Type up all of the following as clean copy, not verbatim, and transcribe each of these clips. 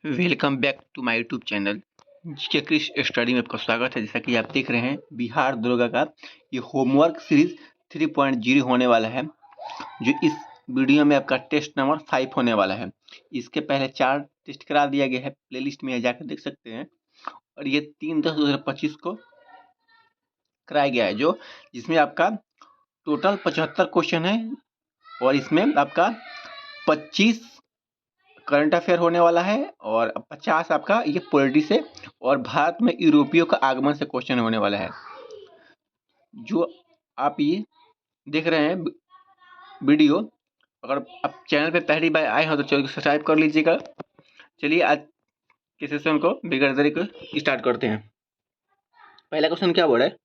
Welcome back to my YouTube channel GK Krish study में आपका स्वागत है। जैसा कि आप देख रहे हैं, बिहार दरोगा का ये होमवर्क सीरीज 3.0 होने वाला है, जो इस वीडियो में आपका टेस्ट नंबर 5 होने वाला है। इसके पहले 4 टेस्ट करा दिया गया है, प्लेलिस्ट में जाकर देख सकते हैं। और ये 3/10/2025 को कराया गया है, जिसमें आपका टोटल 75 क्वेश्चन है और इसमें आपका 25 करंट अफेयर होने वाला है और 50 आपका ये पॉलिटी से और भारत में यूरोपियों का आगमन से क्वेश्चन होने वाला है। जो आप ये देख रहे हैं वीडियो, अगर आप चैनल पे पहली बार आए हो तो चैनल को सब्सक्राइब कर लीजिएगा। चलिए आज के सेशन को बिगड़ तरीके को स्टार्ट करते हैं। पहला क्वेश्चन क्या बोल रहा है?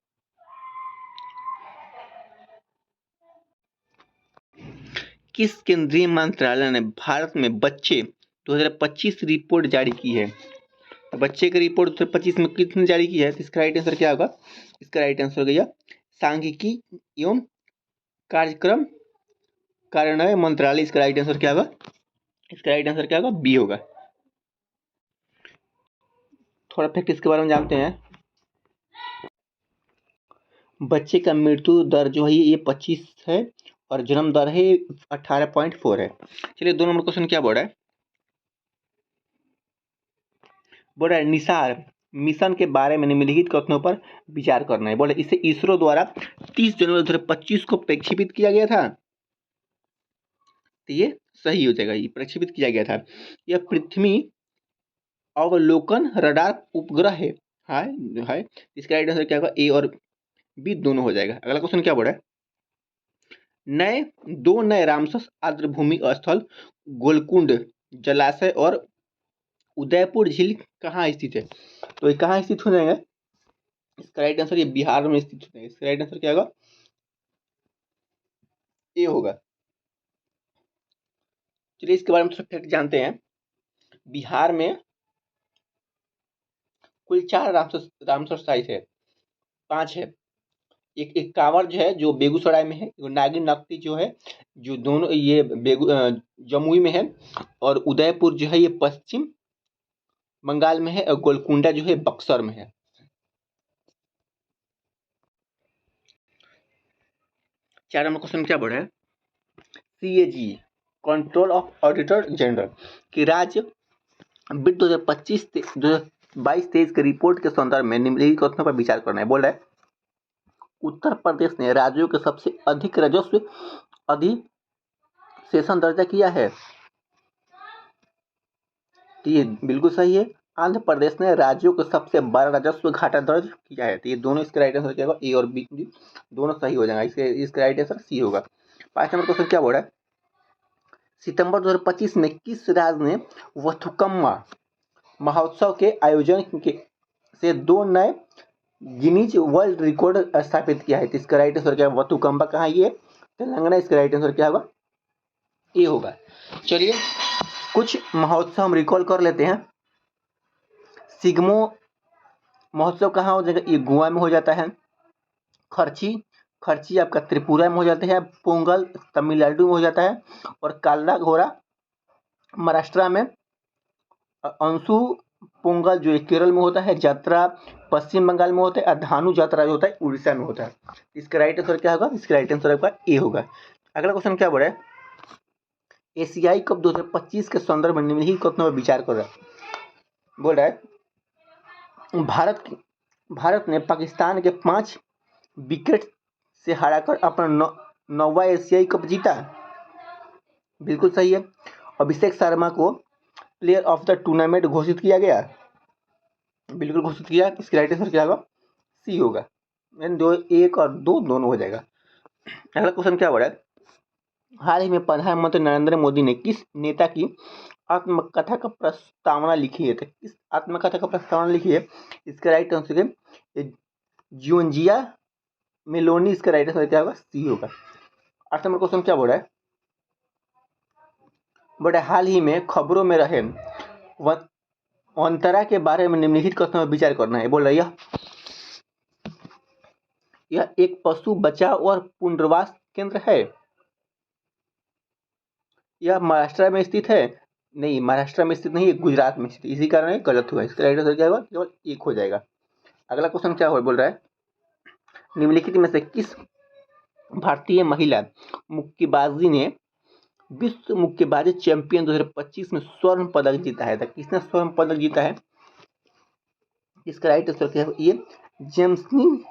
किस केंद्रीय मंत्रालय ने भारत में बच्चे 2025 रिपोर्ट जारी की है? तो बच्चे की रिपोर्ट 2025 में किसने जारी की है? तो इसका राइट आंसर क्या होगा? इसका राइट आंसर हो गया सांख्यिकी एवं कार्यक्रम कार्यान्वयन मंत्रालय। इसका राइट आंसर क्या होगा? इसका राइट आंसर क्या होगा? बी होगा। थोड़ा फैक्ट इसके बारे में जानते हैं। बच्चे का मृत्यु दर जो है ये 25 है और जन्म दर है 18.4 है। चलिए 2 नंबर क्वेश्चन क्या बोल रहा है? बोल रहा है निसार मिशन के बारे में निम्नलिखित कथनों पर विचार करना है। बोले इसे इसरो द्वारा 30 जनवरी 2025 को प्रक्षेपित किया गया था। तो ये सही हो जाएगा, ये प्रक्षेपित किया गया था। यह पृथ्वी अवलोकन रडार उपग्रह है। इसका राइट आंसर क्या होगा? ए और बी दोनों हो जाएगा। अगला क्वेश्चन क्या बोल रहा है? दो नए रामसर आर्द्रभूमि स्थल गोलकुंड जलाशय और उदयपुर झील कहाँ स्थित है? तो ये कहाँ स्थित हो जाएगा? इसका राइट आंसर ये बिहार में स्थित हो जाएगा। इसका राइट आंसर क्या होगा? ए होगा। चलिए इसके बारे में थोड़ा फैक्ट जानते हैं। बिहार में कुल 4 रामसर साइट है, 5 है। एक कांवर जो है जो बेगूसराय में है, नागिन नकटी जो है जो दोनों ये जमुई में है, और उदयपुर जो है ये पश्चिम बंगाल में है, और गोलकुंडा जो है बक्सर में है। चार नंबर क्वेश्चन क्या बोल रहा है? CAG control of auditor general की राज्य वित्त 2025-23 के रिपोर्ट के संदर्भ में निम्नलिखित कथनों पर विचार करना है। बोल रहा है उत्तर प्रदेश ने राज्यों के सबसे अधिक राजस्व अधिशेषण दर्ज किया है। तो ये बिल्कुल सही है। आंध्र प्रदेश ने राज्यों के सबसे बड़ा राजस्व घाटा दर्ज किया है। तो ये दोनों इसका राइट आंसर क्या होगा? ए और बी दोनों सही हो जाएगा। इसका राइट आंसर सी होगा। 5 नंबर क्वेश्चन क्या बोल रहा है? सितंबर 2025 में किस राज्य ने वथुकम्मा महोत्सव के आयोजन से 2 नए गिनीज वर्ल्ड रिकॉर्ड स्थापित किया है? तो इसका राइट आंसर क्या है? वथुकम्मा कहाँ? ये तेलंगाना। इसका राइट आंसर क्या होगा? ए होगा। चलिए कुछ महोत्सव हम रिकॉल कर लेते हैं। सिग्मो महोत्सव कहाँ हो जाएगा? ये गोवा में हो जाता है। खर्ची आपका त्रिपुरा में हो जाता है। पोंगल तमिलनाडु में हो जाता है। और काला घोड़ा महाराष्ट्र में। अंशु पोंगल जो केरल में होता है। यात्रा पश्चिम बंगाल में होता है। और धानु यात्रा जो होता है उड़ीसा में होता है। इसका राइट आंसर क्या होगा? इसका राइट आंसर आपका ए होगा। अगला क्वेश्चन क्या बोल रहा है? एशियाई कप 2025 के संदर्भ में निम्नलिखित कथनों पर विचार कर रहा है। बोल रहा है भारत ने पाकिस्तान के 5 विकेट से हराकर अपना 9वां एशियाई कप जीता। बिल्कुल सही है। अभिषेक शर्मा को प्लेयर ऑफ द टूर्नामेंट घोषित किया गया। बिल्कुल घोषित किया। इसका राइट आंसर क्या होगा? सी होगा। दो 1 और 2 दोनों हो जाएगा। अगला क्वेश्चन क्या बोल रहा है? हाल ही में प्रधानमंत्री नरेंद्र मोदी ने किस नेता की आत्मकथा का प्रस्तावना लिखी है? किस आत्मकथा का प्रस्तावना लिखी है? इसका राइट आंसर है जियोर्जिया मेलोनी। इसका राइट आंसर क्या होगा? सी होगा। 8 नंबर क्वेश्चन क्या बोल रहा है? बड़े हाल ही में खबरों में रहे वंतरा के बारे में निम्नलिखित कथनों पर विचार करना है। बोल रहा है यह एक पशु बचाव और पुनर्वास केंद्र है। यह महाराष्ट्र में स्थित है। नहीं, महाराष्ट्र में स्थित नहीं है, गुजरात में स्थित, इसी कारण ये गलत हुआ। इसका राइट आंसर क्या होगा, केवल एक हो जाएगा। अगला क्वेश्चन क्या बोल रहा है, निम्नलिखित में से किस भारतीय महिला मुक्केबाजी ने विश्व मुक्केबाजी चैंपियन 2025 में स्वर्ण पदक जीता है? किसने स्वर्ण पदक जीता है? इसका राइट आंसर क्या है, ये जेम्सनी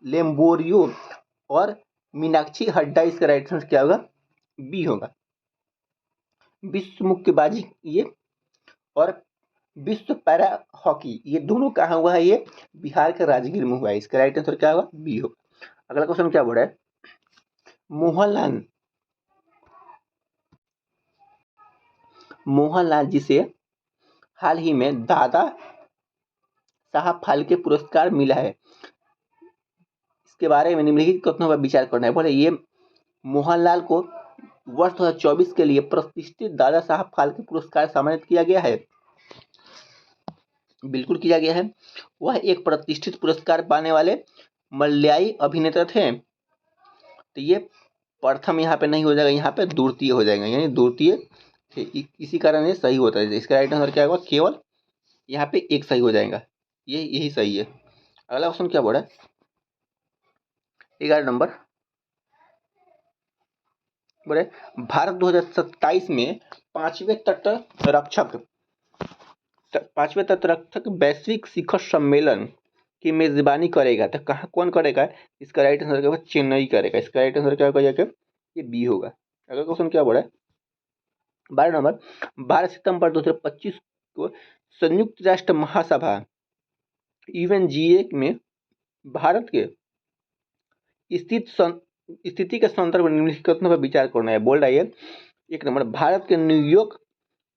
लेम्बोरियो और मीनाक्षी हड्डा। इसका राइट आंसर क्या होगा, बी होगा। विश्व मुक्केबाजी ये और विश्व पैरा हॉकी ये दोनों कहाँ हुआ है, ये बिहार के राजगीर में हुआ है। इसका राइट आंसर क्या होगा, बी होगा। अगला क्वेश्चन क्या बोल रहा है, मोहनलाल जी से हाल ही में दादा साहब फाल्के पुरस्कार मिला है, इसके बारे में निम्नलिखित कथनों पर विचार करना है। बोले ये मोहनलाल को वर्ष 2024 के लिए प्रतिष्ठित दादा साहब फाल्के पुरस्कार सम्मानित किया गया है। बिल्कुल किया गया है। वह एक प्रतिष्ठित पुरस्कार पाने वाले मलयाई अभिनेता थे। तो ये प्रथम यहाँ पे नहीं हो जाएगा, यहाँ पे द्वितीय हो जाएगा, यानी द्वितीय, इसी कारण ये सही होता है। इसका राइट आंसर क्या होगा, केवल यहाँ पे एक सही हो जाएगा, यही सही है। अगला क्वेश्चन क्या बोला, 11 नंबर बोले भारत 2027 में पांचवें तटरक्षक वैश्विक शिखर सम्मेलन की मेजबानी करेगा। तो कहाँ कौन करेगा, इसका राइट आंसर क्या होगा, चेन्नई करेगा। इसका राइट आंसर क्या होगा, ये बी होगा। अगला क्वेश्चन क्या बोला है, 12 नंबर 12 सितंबर 2025 को संयुक्त राष्ट्र महासभा यूएनजीए में भारत के स्थिति के संदर्भ में निम्नलिखित कथनों पर विचार करना है। बोल रहा है 1 नंबर, भारत के न्यूयॉर्क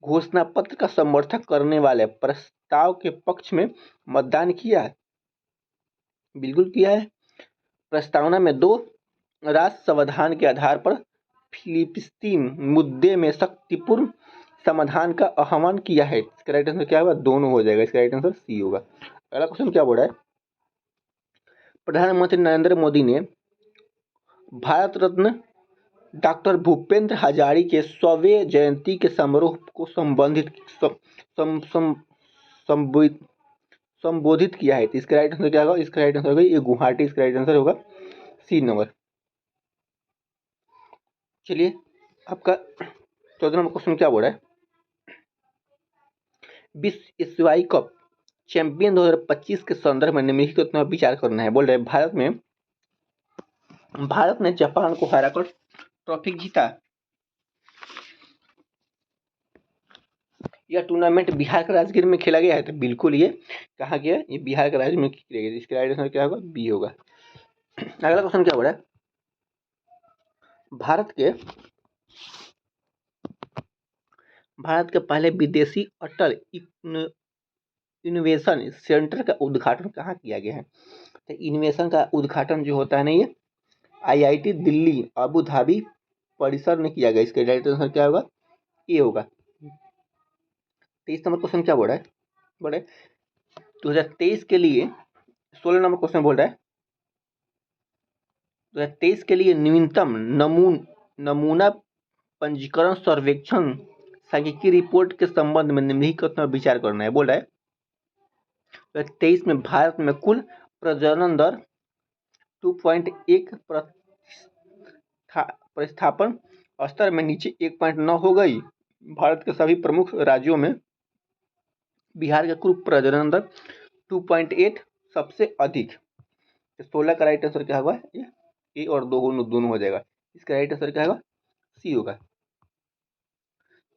घोषणा पत्र का समर्थन करने वाले प्रस्ताव के पक्ष में मतदान किया है। बिल्कुल किया है। प्रस्तावना में 2 राष्ट्र समाधान के आधार पर फिलिस्तीन मुद्दे में शक्तिपूर्ण समाधान का आह्वान किया है। इसका राइट आंसर क्या होगा, दोनों हो जाएगा। इसका राइट आंसर सी होगा। अगला क्वेश्चन क्या बोल रहा है, प्रधानमंत्री नरेंद्र मोदी ने भारत रत्न डॉक्टर भूपेंद्र हजारी के 100वें जयंती के समारोह को संबोधित किया है। इसका राइट आंसर क्या होगा, इसका राइट आंसर होगा ये गुवाहाटी। इसका राइट आंसर होगा सी नंबर। चलिए आपका 14 नंबर क्वेश्चन क्या बोल रहा है, विश्व एशियाई कप चैंपियन 2025 के संदर्भ में निम्नलिखित कथनों पर विचार करना है। बोल रहे भारत ने जापान को हराकर ट्रॉफी जीता। यह टूर्नामेंट बिहार के राजगीर में खेला गया है। तो बिल्कुल ये कहाँ गया, ये बिहार के राजगीर में खेला गया। इसका राइट आंसर क्या होगा, बी होगा। अगला क्वेश्चन क्या बोल रहा है, भारत के पहले विदेशी अटल इनोवेशन सेंटर का उद्घाटन कहाँ किया गया है? तो इनोवेशन का उद्घाटन जो होता है ना, ये आईआईटी दिल्ली अबू धाबी परिसर में किया गया। इसका राइट आंसर क्या होगा, ए होगा। 23 नंबर क्वेश्चन क्या बोल रहा है, 2023 के लिए 16 नंबर क्वेश्चन बोल रहा है 2023 के लिए न्यूनतम नमूना पंजीकरण सर्वेक्षण सांख्यिकी रिपोर्ट के संबंध में निम्नलिखित कथनों पर विचार करना है। बोल रहा है 2023 में भारत में कुल प्रजनन दर 2.1 प्रतिस्थापन स्तर में नीचे 1.9 हो गई। भारत के सभी प्रमुख राज्यों में बिहार का कुल प्रजनन दर 2.8 सबसे अधिक। 16 का राइट आंसर क्या होगा, ए और दोनों हो जाएगा। इसका राइट आंसर क्या होगा, सी होगा।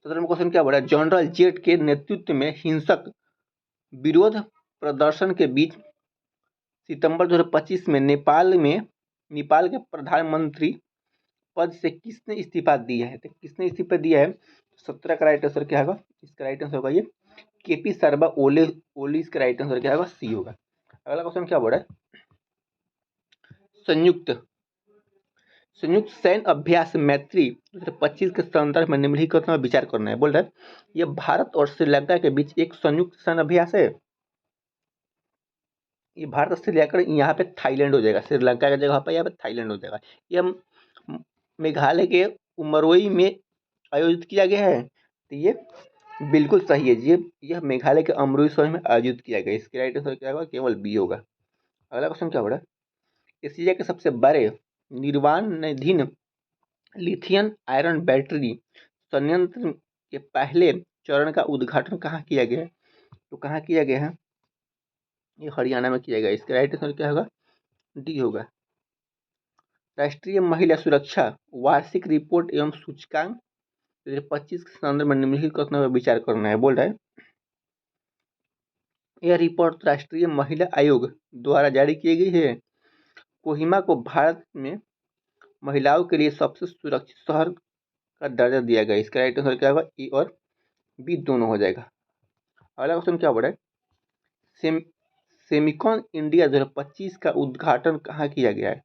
17 क्वेश्चन क्या बोला, जनरल जेट के नेतृत्व में हिंसक विरोध प्रदर्शन के बीच सितंबर 2025 में नेपाल के प्रधानमंत्री पद से किसने इस्तीफा दिया है? तो किसने इस्तीफा दिया है? 17 का राइट आंसर क्या होगा, इसका राइट आंसर होगा ये केपी शर्मा ओली। इसका राइट आंसर क्या होगा, सी होगा। अगला क्वेश्चन क्या बोल रहा है, संयुक्त सैन्य अभ्यास मैत्री 2025 के संदर्भ में निम्नलिखित कथनों पर विचार करना है। बोल रहा है यह भारत और श्रीलंका के बीच एक संयुक्त सैन्य अभ्यास है। ये भारत और श्रीलंका, यहाँ पे थाईलैंड हो जाएगा, श्रीलंका की जगह पर यहाँ पे थाईलैंड हो जाएगा। यह मेघालय के उमरोई में आयोजित किया गया है। तो ये बिल्कुल सही है जी। यह मेघालय के अमृतसर शहर में आयोजित किया गया। इसके राइट आंसर क्या होगा? केवल बी होगा। अगला क्वेश्चन क्या बोला? एशिया के सबसे बड़े निर्माणाधीन लिथियम आयरन बैटरी संयंत्र के पहले चरण का उद्घाटन कहाँ किया गया है? तो कहाँ किया गया है? ये हरियाणा में किया गया। इसका राइट आंसर क्या होगा? डी होगा। राष्ट्रीय महिला सुरक्षा वार्षिक रिपोर्ट एवं सूचकांक 2025 के संदर्भ में निम्नलिखित कथनों पर विचार करना है। बोल रहा है यह रिपोर्ट राष्ट्रीय महिला आयोग द्वारा जारी की गई है। कोहिमा को भारत में महिलाओं के लिए सबसे सुरक्षित शहर का दर्जा दिया गया। इसका राइट आंसर क्या होगा? ए और बी दोनों हो जाएगा। अगला क्वेश्चन क्या बोला है? सेमिकॉन इंडिया 2025 का उद्घाटन कहाँ किया गया है?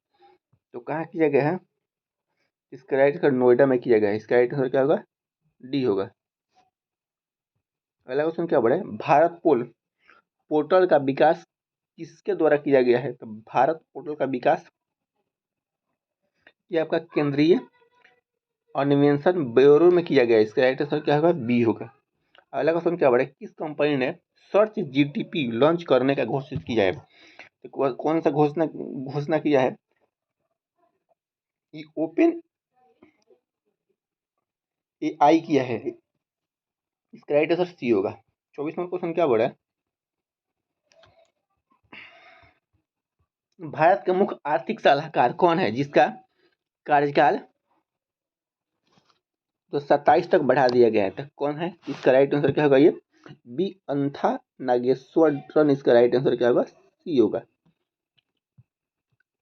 तो कहाँ किया गया है? इसका राइट आंसर नोएडा में किया गया है। इसका राइट आंसर क्या होगा? डी होगा। अगला क्वेश्चन क्या बोला है? भारत पोर्टल का विकास किसके द्वारा किया गया है? तो भारत पोर्टल का विकास ये आपका केंद्रीय अन्वेषण ब्यूरो में किया गया है। इसका राइट आंसर क्या होगा? बी होगा। अगला क्वेश्चन क्या बोला है? किस कंपनी ने सर्च जीटीपी लॉन्च करने का घोषित किया है? तो कौन सा घोषणा किया है? ये ओपन एआई किया है। इसका राइट आंसर सी होगा। 24 नंबर क्वेश्चन क्या बोला है? भारत का मुख्य आर्थिक सलाहकार कौन है जिसका कार्यकाल तो 27 तक बढ़ा दिया गया है? तो कौन है? इसका राइट आंसर क्या होगा? ये बी अंथा नागेश्वरन। इसका राइट आंसर क्या होगा? सी होगा।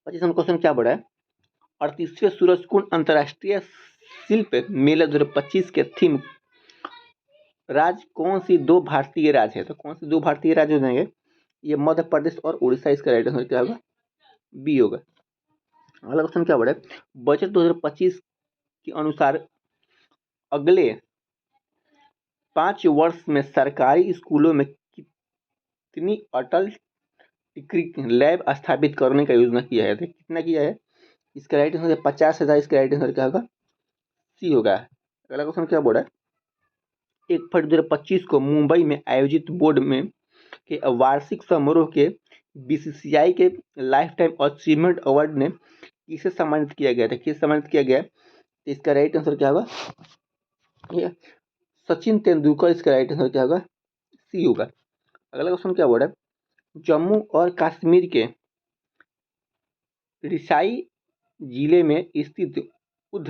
25 नंबर क्वेश्चन क्या बोला है? 38वें सूरजकुंड अंतर्राष्ट्रीय शिल्प मेला 2025 के थीम राज्य कौन सी दो भारतीय राज्य है? तो कौन सी दो भारतीय राज्य हो जाएंगे? ये मध्य प्रदेश और उड़ीसा। इसका राइट आंसर क्या होगा? बी होगा। अगला क्वेश्चन क्या बोला है? बजट 2025 के अनुसार अगले 5 वर्ष में सरकारी स्कूलों में कितनी अटल टिकरिंग लैब स्थापित करने का योजना किया है? तो कितना किया है? इसका राइट आंसर 50,000। इसका राइट आंसर क्या होगा? सी होगा। अगला क्वेश्चन क्या बोला है? 1 फरवरी 2025 को मुंबई में आयोजित बोर्ड में के वार्षिक समारोह के बीसीसीआई के लाइफ टाइम अचीवमेंट अवार्ड ने किसे सम्मानित किया गया था? किसे सम्मानित किया गया? तो इसका राइट आंसर क्या होगा? ये सचिन तेंदुलकर। इसका राइट आंसर क्या होगा? सी होगा। अगला क्वेश्चन क्या बोल रहा है? जम्मू और कश्मीर के रिसाई जिले में स्थित उध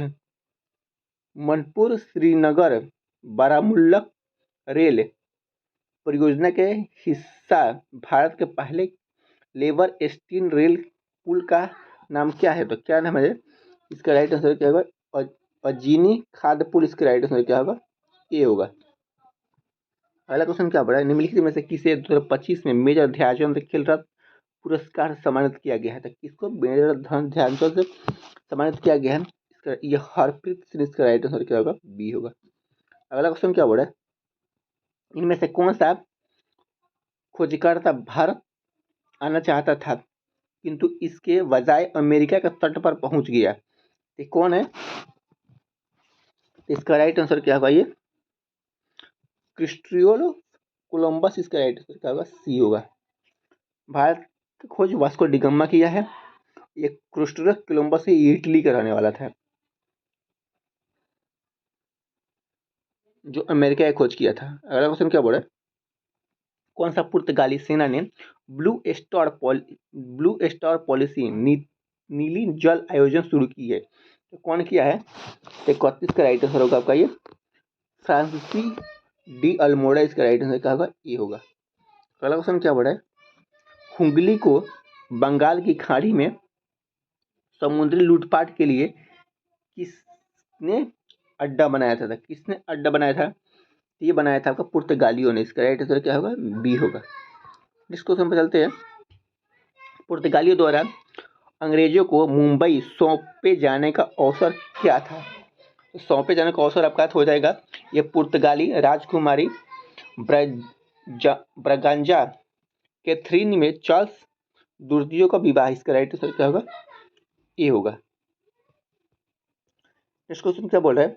मनपुर श्रीनगर बारामुल्ला रेल परियोजना के हिस्सा भारत के पहले लेबर स्टील रेल पुल का नाम क्या है? तो क्या नाम है? इसका राइट आंसर क्या होगा? अजीनी खाद पुल। इसका राइट आंसर क्या होगा? ए होगा। अगला क्वेश्चन क्या पड़ा है? निम्नलिखित में से किसे 2025 में मेजर ध्यानचंद खेल रत्न पुरस्कार से सम्मानित किया गया है? तो किसको मेजर ध्यानचंद से सम्मानित किया गया है? इसका ये हरप्रीत सिंह। इसका राइट आंसर क्या होगा? बी होगा। अगला क्वेश्चन क्या बोला है? इनमें से कौन सा खोजकर्ता भारत आना चाहता था किंतु इसके बजाय अमेरिका के तट पर पहुंच गया? ये कौन है? इसका राइट आंसर क्या होगा? ये क्रिस्टोफर कोलंबस। इसका राइट आंसर क्या होगा? सी होगा। भारत की खोज वास्को डिगामा किया है। ये क्रिस्टोफर कोलंबस ही इटली का रहने वाला था जो अमेरिका की खोज किया था। अगला क्वेश्चन क्या बोला? कौन सा पुर्तगाली सेना ने ब्लू स्टार पॉलिसी नीली जल आयोजन शुरू की है? तो कौन किया है? 31 का राइट आंसर होगा आपका ये फ्रांसीसी डी अल्मोड़ा। इसका राइट आंसर क्या होगा? ए होगा। अगला क्वेश्चन क्या बोला है? हुगली को बंगाल की खाड़ी में समुद्री लूटपाट के लिए किसने अड्डा बनाया था? किसने अड्डा बनाया था? ये बनाया था आपका पुर्तगालियों ने। इसका राइट आंसर क्या होगा? बी होगा। इस क्वेश्चन पर चलते हैं। पुर्तगालियों द्वारा अंग्रेजों को मुंबई सौंपे जाने का अवसर क्या था? सौंपे जाने का अवसर आपका हो जाएगा ये पुर्तगाली राजकुमारी ब्रागांजा कैथरीन में चार्ल्स दुर्दियो का विवाह। इसका राइट आंसर क्या होगा? ए होगा। इस क्वेश्चन क्या बोल रहा है?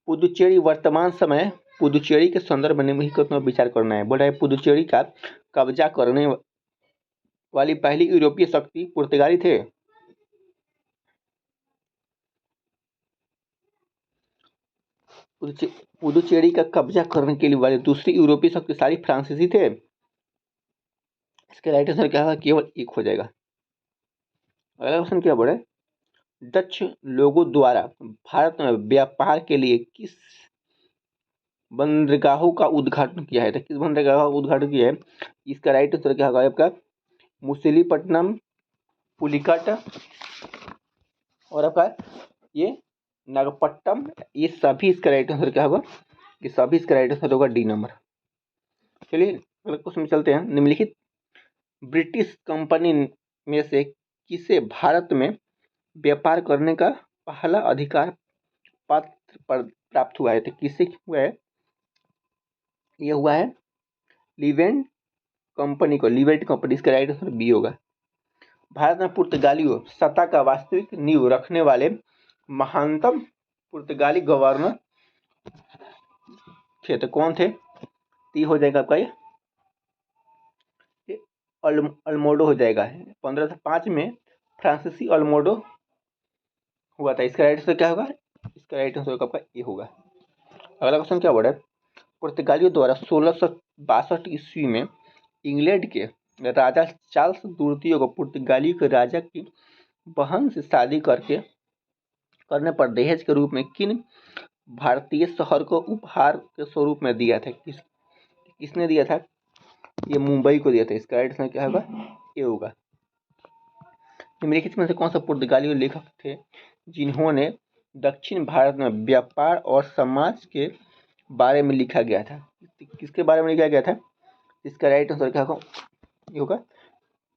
पुदुचेरी वर्तमान समय पुदुचेरी के संदर्भ में निम्नलिखित में विचार करना है। बोल रहा है पुदुचेरी का कब्जा करने वाली पहली यूरोपीय शक्ति पुर्तगाली थे। पुदुचेरी का कब्जा करने के लिए वाले दूसरी यूरोपीय शक्तिशाली फ्रांसीसी थे। इसके राइट आंसर क्या होगा? केवल एक हो जाएगा। अगला क्वेश्चन क्या बोले? डच लोगों द्वारा भारत में व्यापार के लिए किस बंदरगाहों का उद्घाटन किया है? तो किस बंदरगाह का उद्घाटन किया है? इसका राइट आंसर क्या होगा आपका? मुसीलीपट्टनम, पुलिकाट और आपका ये नागपट्टनम। ये सभी इसका राइट आंसर क्या होगा? ये सभी इसका राइट आंसर होगा डी नंबर। चलिए अगले क्वेश्चन में चलते हैं। निम्नलिखित ब्रिटिश कंपनी में से किसे भारत में व्यापार करने का पहला अधिकार पत्र प्राप्त हुआ है? तो किसे हुआ है? ये हुआ है लिवेंट कंपनी को। लिवेंट कंपनी, इसका राइट आंसर बी होगा। भारत में पुर्तगालियों सत्ता का वास्तविक नींव रखने वाले महानतम पुर्तगाली गवर्नर थे। तो कौन थे? ती हो जाएगा आपका ये अल्मोडो हो जाएगा। 1505 में फ्रांसीसी अल्मोडो हुआ था। इसका राइट आंसर क्या होगा? इसका राइट आंसर आपका ये होगा। अगला क्वेश्चन क्या बोला? पुर्तगालियों द्वारा 1662 ईस्वी में इंग्लैंड के राजा चार्ल्स द्वितीय को पुर्तगाली के राजा की बहन से शादी करने पर दहेज के रूप में किन भारतीय शहर को उपहार के स्वरूप में दिया था? किसने दिया था? ये मुंबई को दिया था। इसका राइट आंसर क्या होगा? ये होगा। निम्नलिखित में से कौन सा पुर्तगाली लेखक थे जिन्होंने दक्षिण भारत में व्यापार और समाज के बारे में लिखा गया था? किसके बारे में लिखा गया था? इसका राइट आंसर क्या होगा? ये होगा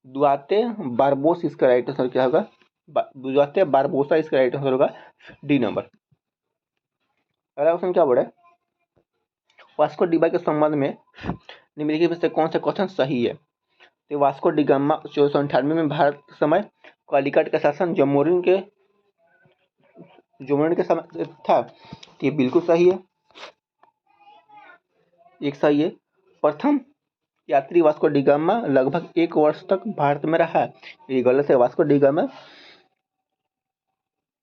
दुआते बारबोस। इसका राइट आंसर क्या होगा? दुआते बारबोसा। इसका राइट आंसर होगा डी नंबर। अगला क्वेश्चन क्या बोला? वास्को डिगा के संबंध में निम्नलिखित में से कौन सा कथन सही है? तो वास्को डिगामा 1498 में भारत के समय कालीकट का शासन जमोरिन के समय था। तो ये बिल्कुल सही है, एक सही है। प्रथम यात्री वास्को डिगामा लगभग 1 वर्ष तक भारत में रहा। ये गलत है। वास्को डिगामा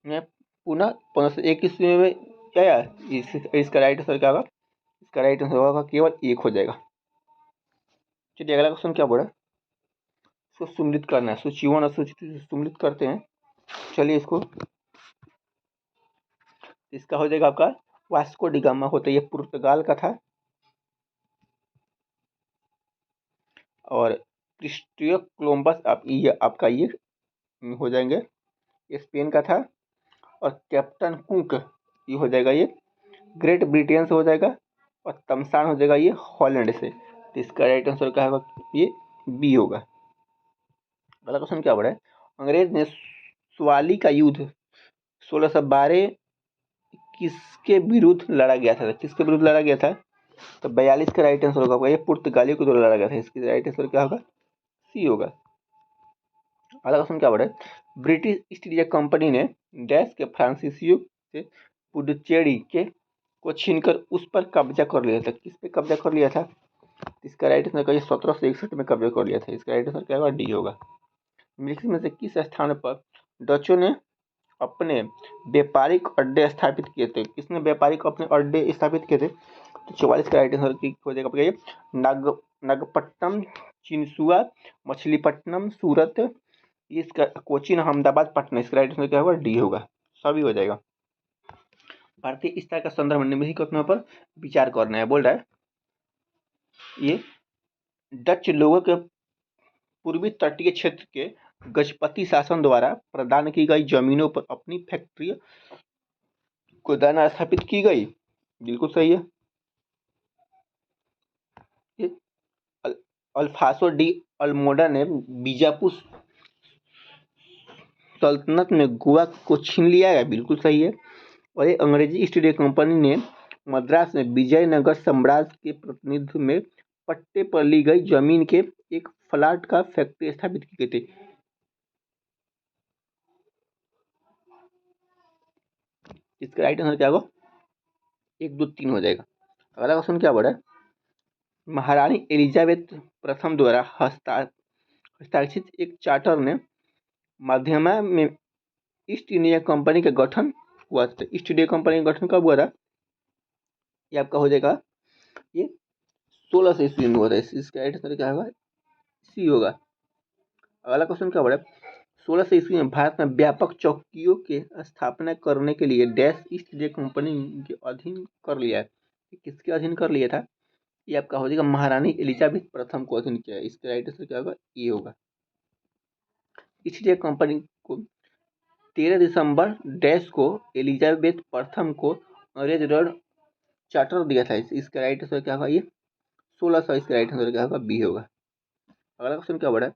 ने पुनः 1501 ईस्वी में क्या? इसका राइट आंसर क्या होगा? इसका राइट आंसर होगा केवल एक हो जाएगा। चलिए अगला क्वेश्चन क्या बोला? सुसुम्मिलित करना है। सूची 1 और सूची 2 सुसुम्मिलित करते हैं। चलिए इसको, इसका हो जाएगा आपका वास्को डिगामा होता है, ये पुर्तगाल का था। और क्रिस्टोफर कोलंबस आपका ये हो जाएंगे, ये स्पेन का था। और कैप्टन कुक ये हो जाएगा ये ग्रेट ब्रिटेन से हो जाएगा। और तमसान हो जाएगा ये हॉलैंड से। तो इसका राइट आंसर क्या होगा? ये बी होगा। अगला क्वेश्चन क्या बढ़ा है? अंग्रेज ने स्वाली का युद्ध 1612 किसके विरुद्ध लड़ा गया था? किसके विरुद्ध लड़ा गया था? तो 42 का राइट आंसर होगा ये पुर्तगालियों के द्वारा लड़ा गया था। इसकी राइट आंसर क्या होगा? सी होगा। अगला क्वेश्चन क्या बढ़ा है? ब्रिटिश ईस्ट इंडिया कंपनी ने डैश के फ्रांसीसियों से पुडुचेरी के को छीनकर उस पर कब्जा कर लिया था। किस पे कब्जा कर लिया था? इसका राइट आंसर 1761 में कब्जा कर लिया था। इसका राइट आंसर क्या होगा? डी होगा। निम्नलिखित में से किस स्थान पर डचों ने अपने व्यापारिक अड्डे स्थापित किए थे? किसने व्यापारिक अपने अड्डे स्थापित किए थे? तो 44 का राइट आंसर हो जाएगा नागपट्टनम, चिनसुआ, मछलीपट्टनम, सूरत, इसका कोचीन, अहमदाबाद, पटना। इसका राइट आंसर क्या होगा? डी होगा। सभी हो जाएगा। भारतीय स्तर का संदर्भ निम्नलिखित कथनों पर विचार करना है। बोल रहा है ये डच लोगों के पूर्वी तटीय क्षेत्र के गजपति शासन द्वारा प्रदान की गई जमीनों पर अपनी फैक्ट्री गोदाना स्थापित की गई। बिल्कुल सही है। अल्फांसो डी अल्मोडा ने बीजापुर सल्तनत में गोवा को छीन लिया है। बिल्कुल सही है। और ये अंग्रेजी ईस्ट इंडिया कंपनी ने मद्रास में विजयनगर साम्राज्य के प्रतिनिधित्व में पट्टे पर ली गई जमीन के एक फ्लैट का फैक्ट्री स्थापित की गई थी। इसका राइट आंसर क्या होगा? 1 2 3 हो जाएगा। अगला क्वेश्चन क्या बोला है, महारानी एलिजाबेथ प्रथम द्वारा हस्ताक्षरित एक चार्टर ने मध्यमा में ईस्ट इंडिया कंपनी का गठन हुआ था। ईस्ट इंडिया कंपनी का गठन कब हुआ था, ये आपका हो जाएगा ये 1600 ईस्वी में हुआ था। इसका राइट आंसर क्या होगा, सी होगा। अगला क्वेश्चन क्या बोला, 1600 ईस्वी में भारत में व्यापक चौकियों के स्थापना करने के लिए डैश ईस्ट इंडिया कंपनी के अधीन कर लिया है। किसके अधीन कर लिया था, ये आपका हो जाएगा महारानी एलिजाबेथ प्रथम को अधीन किया है। इसका राइट आंसर क्या होगा, ये होगा। ईस्ट इंडिया कंपनी को 13 दिसंबर डैश को एलिजाबेथ प्रथम को अंग्रेज रॉड चार्टर दिया था। इसका राइट आंसर क्या होगा, ये 1600। इसका राइट आंसर क्या होगा, बी होगा। अगला क्वेश्चन क्या बढ़ा,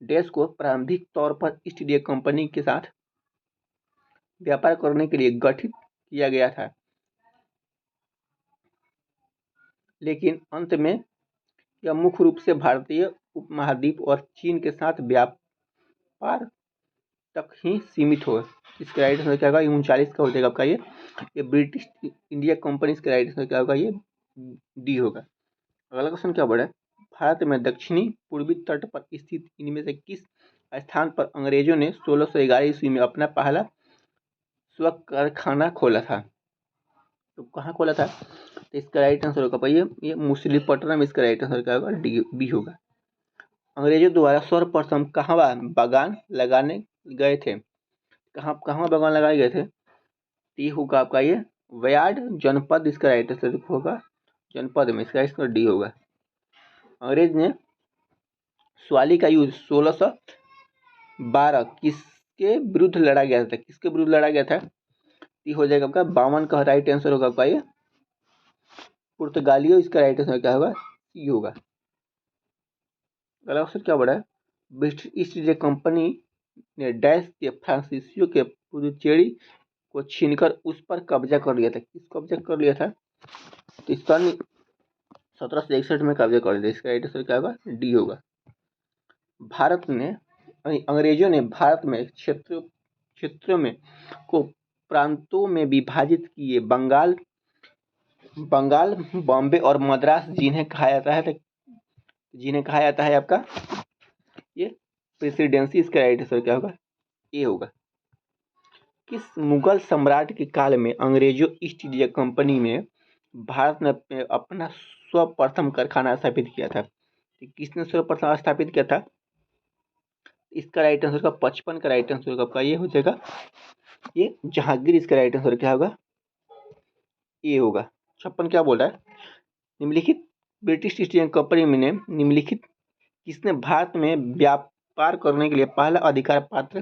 डैश को प्रारंभिक तौर पर ईस्ट इंडिया कंपनी के साथ व्यापार करने के लिए गठित किया गया था, लेकिन अंत में यह मुख्य रूप से भारतीय उपमहाद्वीप और चीन के साथ व्यापार तक ही सीमित हो। इसका राइट आंसर क्या होगा, 39 का हो जाएगा आपका ये ब्रिटिश इंडिया कंपनी। इसका राइट आंसर क्या होगा, ये डी होगा। अगला क्वेश्चन क्या बढ़ा है, भारत में दक्षिणी पूर्वी तट पर स्थित इनमें से किस स्थान पर अंग्रेजों ने 1611 ईस्वी में अपना पहला स्व कारखाना खोला था। तो कहाँ खोला था, तो इसका राइट आंसर होगा भाई ये मुसलीपट्टनम। इसका राइट आंसर क्या होगा, डी बी होगा। अंग्रेजों द्वारा सर्वप्रथम कहाँ बागान लगाने गए थे, कहाँ बागान लगाए गए थे, टी होगा आपका ये वयाड जनपद। इसका राइट आंसर होगा जनपद में। इसका इसका डी होगा। अंग्रेज ने स्वाली का युद्ध 1612 किसके विरुद्ध लड़ा गया था, किसके विरुद्ध लड़ा गया था, ये हो जाएगा आपका 52 का राइट आंसर होगा आपका ये पुर्तगालियों। इसका राइट आंसर क्या होगा, सी होगा। अगला क्वेश्चन क्या बढ़ा है, ब्रिटिश ईस्ट इंडिया कंपनी ने डैश के फ्रांसीसियों के पुदुचेरी को छीनकर उस पर कब्जा कर लिया था। किस कब्जा कर लिया था, तो सन 1761 में कब्जा कर लिया। इसका राइट आंसर क्या होगा, डी होगा। भारत ने अंग्रेजों ने भारत में क्षेत्रों में को प्रांतों में विभाजित किए। बंगाल बॉम्बे और मद्रास जिन्हें कहा जाता है आपका ये प्रेसिडेंसी। इसका राइट आंसर क्या होगा, ए होगा। किस मुगल सम्राट के काल में अंग्रेजों ईस्ट इंडिया कंपनी में भारत में अपना सर्वप्रथम कारखाना स्थापित किया था, किसने सर्वप्रथम स्थापित किया था, इसका राइट आंसर का 55 का राइट आंसर होगा आपका ये हो जाएगा ये जहांगीर। इसका राइट आंसर क्या होगा, ये होगा। 56 क्या बोल रहा है, निम्नलिखित ब्रिटिश ईस्ट इंडिया कंपनी में निम्नलिखित किसने भारत में व्यापार करने के लिए पहला अधिकार पत्र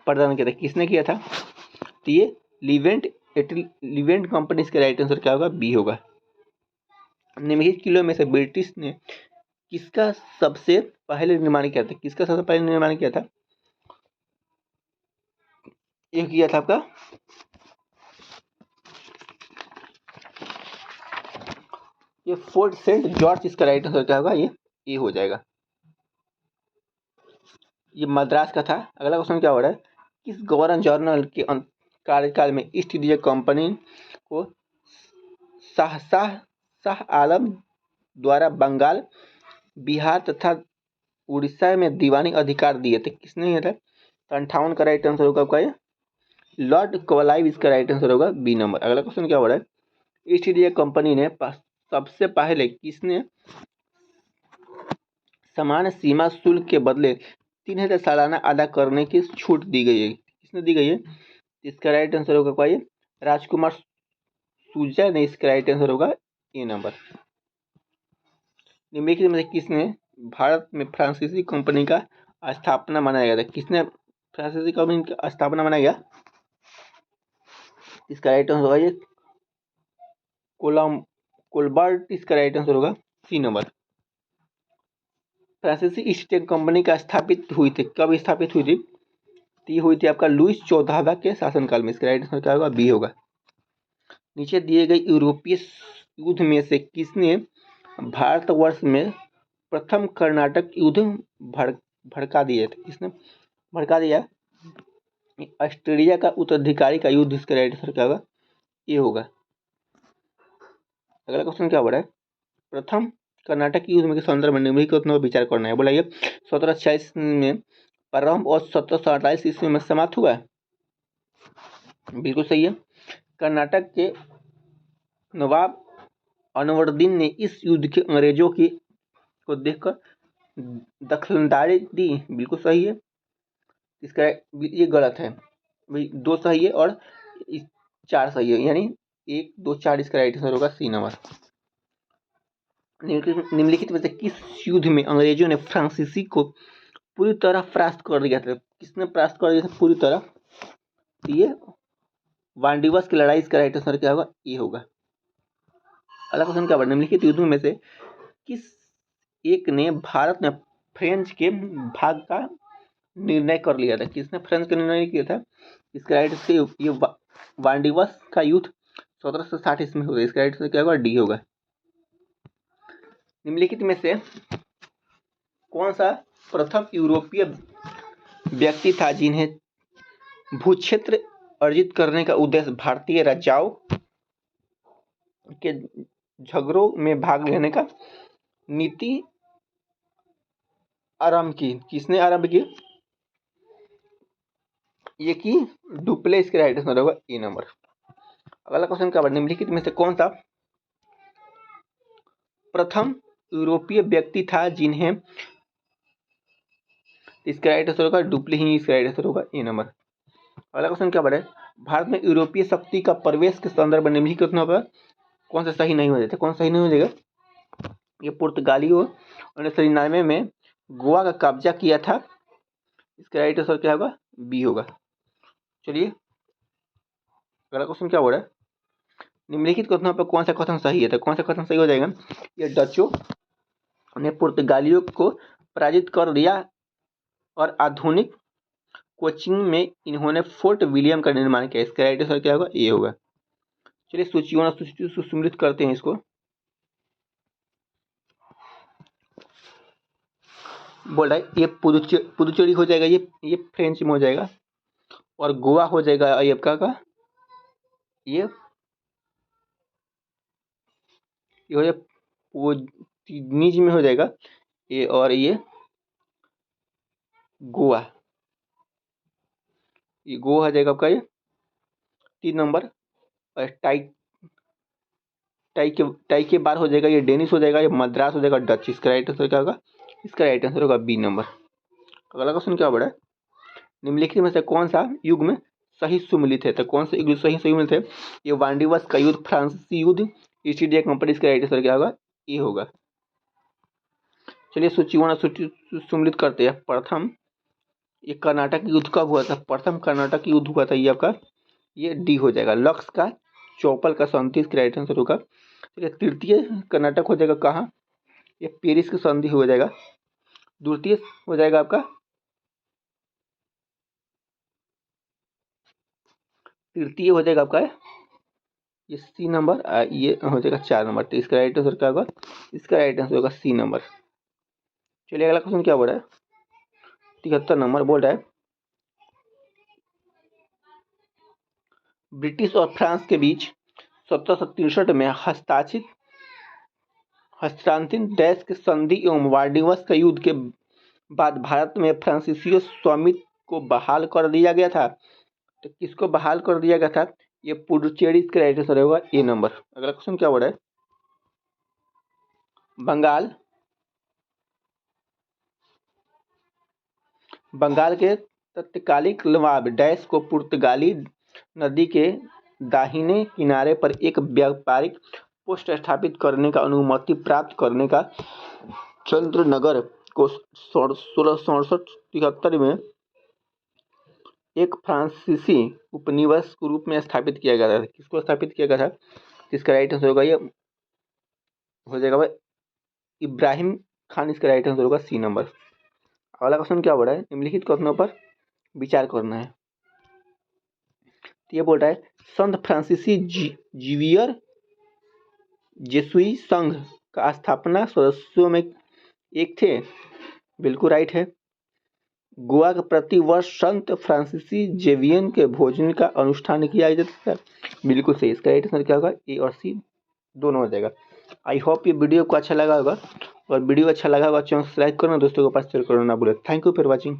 प्रदान किया था, किसने किया था, तो ये लिवेंट कंपनी। इसका राइट आंसर क्या होगा, बी होगा। निम्नलिखित किलों में से ब्रिटिश ने किसका सबसे पहले निर्माण किया था, किसका सबसे पहले निर्माण किया था, ये किया था आपका ये फोर्ट सेंट जॉर्ज। इसका राइट आंसर क्या होगा, ये हो जाएगा, ये मद्रास का था। अगला क्वेश्चन क्या हो रहा है, किस गवर्नर जनरल के कार्यकाल में ईस्ट इंडिया कंपनी को शाह आलम द्वारा बंगाल, बिहार तथा उड़ीसा में दीवानी अधिकार दिए थे, किसने दिया था, 58 का राइट आंसर होगा आपका ये लॉर्ड क्लाइव। इसका राइट आंसर होगा बी नंबर। अगला क्वेश्चन क्या हो रहा है, ईस्ट इंडिया कंपनी ने सबसे पहले किसने समान सीमा शुल्क के बदले 3000 सालाना अदा करने की छूट दी गई है, किसने दी गई है, इसका राइट आंसर होगा क्या, राजकुमार सूजा ने। इसका राइट आंसर होगा ए नंबर। निम्नलिखित में किसने भारत में फ्रांसीसी कंपनी का स्थापना मनाया गया था, किसने फ्रांसीसी कंपनी का स्थापना मनाया गया, इसका राइट आंसर होगा ये कोलबर्ट। इसका राइट आंसर होगा सी नंबर। फ्रांसीसी ईस्ट इंडिया कंपनी का स्थापित हुई थी, कब स्थापित हुई थी, ये हुई थी आपका लुईस 14वां के शासनकाल में। इसका राइट आंसर क्या होगा, बी होगा। नीचे दिए गए यूरोपीय युद्ध में से किसने भारतवर्ष में प्रथम कर्नाटक युद्ध भड़का दिए थे, किसने भड़का दिया, ऑस्ट्रेलिया का उत्तराधिकारी का युद्ध। इसका राइट आंसर क्या होगा, ये होगा। अगला क्वेश्चन क्या बोला है, प्रथम कर्नाटक युद्ध में के संदर्भ में निम्नलिखित कथनों पर विचार करना है। बोला ये 1746 में प्रारंभ और 1748 ईस्वी में समाप्त हुआ है। बिल्कुल सही है। कर्नाटक के नवाब अनवरुद्दीन ने इस युद्ध के अंग्रेजों की को देखकर दखलंदाजी दी। बिल्कुल सही है। इसका ये गलत है भाई, 2 सही है और 4 सही है, यानी 1 2 4 इसका राइट आंसर होगा सी नंबर। निम्नलिखित में से किस युद्ध में अंग्रेजों ने फ्रांसीसी को पूरी तरह परास्त कर दिया था? किसने परास्त कर दिया था पूरी तरह? ये वांडिवस की लड़ाई। इसका राइट आंसर क्या होगा? ए होगा। अगला क्वेश्चन क्या, निम्नलिखित युद्धों में से किस एक ने भारत में फ्रेंच के भाग का निर्णय कर लिया था? किसने फ्रेंच का निर्णय किया था? इसका राइट से ये वांडिवस का युद्ध 1760 ईस्वी में हुआ। इसका राइट से क्या होगा? डी होगा। निम्नलिखित में से कौन सा प्रथम यूरोपीय व्यक्ति था जिन्हें भूक्षेत्र अर्जित करने का उद्देश्य भारतीय राजाओं के झगड़ों में भाग लेने का नीति आरंभ की? किसने आरंभ की? ये की डुप्लेस। के राइट आंसर होगा ए नंबर। अगला क्वेश्चन क्या, निम्नलिखित में से कौन सा प्रथम यूरोपीय व्यक्ति था जिन्हें, इसका राइट आंसर होगा डुप्ले ही। इसका राइट आंसर होगा ए नंबर। अगला क्वेश्चन क्या बढ़े, भारत में यूरोपीय शक्ति का प्रवेश के संदर्भ में निम्नलिखित पर कौन सा सही नहीं हो जाता? कौन सही नहीं हो जाएगा? ये पुर्तगालियों 1999 में गोवा का कब्जा किया था। इसका राइट आंसर क्या होगा? बी होगा। चलिए अगला क्वेश्चन क्या हो रहा है, निम्नलिखित कथनों पर कौन सा कथन सही है? तो कौन सा कथन सही हो जाएगा? ये डचों ने पुर्तगालियों को पराजित कर दिया और आधुनिक कोचिंग में इन्होंने फोर्ट विलियम का निर्माण किया। इसका राइट आंसर क्या होगा? ए होगा। चलिए सूचियों सुसम्मिलित करते हैं इसको। बोल रहा है ये पुदुचेरी हो जाएगा, ये फ्रेंच में हो जाएगा, और गोवा हो जाएगा अयप्पा का, ये हो जाएगा पोर्तुगीज में हो जाएगा ये, और ये गोवा, ये गोवा हो जाएगा आपका ये 3 नंबर। और टाई के बार हो जाएगा ये डेनिश हो जाएगा, ये मद्रास हो जाएगा डच। इसका राइट आंसर क्या होगा? इसका राइट आंसर होगा बी नंबर। अगला क्वेश्चन क्या बढ़ा है, निम्नलिखित में से कौन सा युग में सही सुमिलित है? तो कौन सा युग सही सुमिलित है? ये वांडिवस का युद्ध, फ्रांसीसी युद्ध, ईस्ट इंडिया कंपनी। इसका राइट आंसर क्या होगा? ए होगा। चलिए सूची सुमिलित करते हैं। प्रथम ये कर्नाटक युद्ध कब हुआ था? प्रथम कर्नाटक युद्ध हुआ था ये आपका, ये डी हो जाएगा, लक्स का चौपल का संधि। इसका राइट आंसर होगा। चलिए तृतीय कर्नाटक हो जाएगा कहाँ? ये पेरिस की संधि हो जाएगा। द्वितीय हो जाएगा आपका, तृतीय हो जाएगा आपका ये सी नंबर, ये हो जाएगा 4 नंबर। तो इसका राइट आंसर क्या होगा? इसका राइट आंसर होगा सी नंबर। चलिए अगला क्वेश्चन क्या बोल रहा है, 73 नंबर बोल रहा है, ब्रिटिश और फ्रांस के बीच 1763 में हस्तांतरित डैश के संधि एवं वार्डिवस का युद्ध के बाद भारत में फ्रांसीसी स्वामित्व को बहाल कर दिया गया था। तो किसको बहाल कर दिया गया था? ये पुडुचेरी। इसका राइट आंसर होगा ए नंबर। अगला क्वेश्चन क्या बोल रहा है, बंगाल के तत्कालिक नवाब डैश को पुर्तगाली नदी के दाहिने किनारे पर एक व्यापारिक पोस्ट स्थापित करने का अनुमति प्राप्त करने का चंद्रनगर को 1667 में एक फ्रांसीसी उपनिवेश के रूप में स्थापित किया गया था। किसको स्थापित किया गया था? इसका राइट आंसर होगा ये हो जाएगा भाई इब्राहिम खान। इसका राइट आंसर होगा सी नंबर। अगला क्वेश्चन क्या बोल रहा है, निम्नलिखित कथनों पर विचार करना है। तो ये बोल रहा है संत फ्रांसीसी जीवियर जेसुई संघ का स्थापना सदस्यों में एक थे। बिल्कुल राइट है। गोवा के प्रतिवर्ष संत फ्रांसीसी जेवियन के भोजन का अनुष्ठान किया जाता है। बिल्कुल सही। इसका राइट आंसर क्या होगा? ए और सी दोनों हो जाएगा। आई होप ये वीडियो को अच्छा लगा होगा, और वीडियो अच्छा लगा होगा चैनल सब्सक्राइब करना, दोस्तों के पास शेयर करना ना भूलें। Thank you for watching.